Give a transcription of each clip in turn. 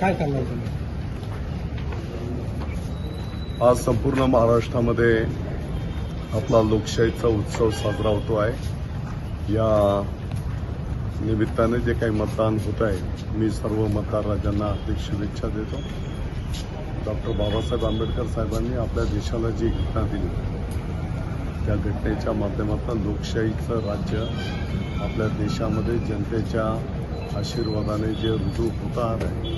काय करणार तुम्ही? आज संपूर्ण महाराष्ट्रामध्ये आपला लोकशाहीचा उत्सव साजरा होतो आहे। या निमित्ताने जे काही मतदान होत आहे, मी सर्व मतदार राजांना हार्दिक शुभेच्छा देतो। डॉक्टर बाबासाहेब आंबेडकर साहेबांनी आपल्या देशाला जी घटना दिली, त्या घटनेच्या माध्यमातून लोकशाहीचं राज्य आपल्या देशामध्ये जनतेच्या आशीर्वादाने जे रुजू होत आहे,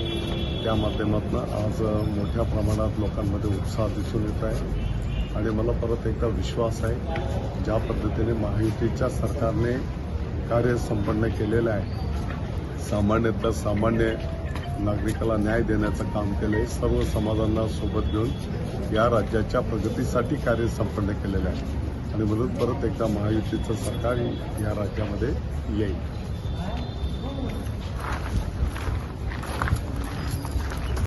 त्या माध्यमातून आज मोठ्या प्रमाणात लोकांमध्ये उत्साह दिसून येत आहे। आणि मला परत एकदा विश्वास आहे, ज्या पद्धतीने महायुतीच्या सरकारने कार्य संपन्न केलेलं आहे, सामान्यातल्या सामान्य नागरिकाला न्याय देण्याचं काम केलं आहे, सर्व समाजांना सोबत घेऊन या राज्याच्या प्रगतीसाठी कार्य संपन्न केलेलं आहे। आणि म्हणून परत एकदा महायुतीचं सरकार या राज्यामध्ये येईल।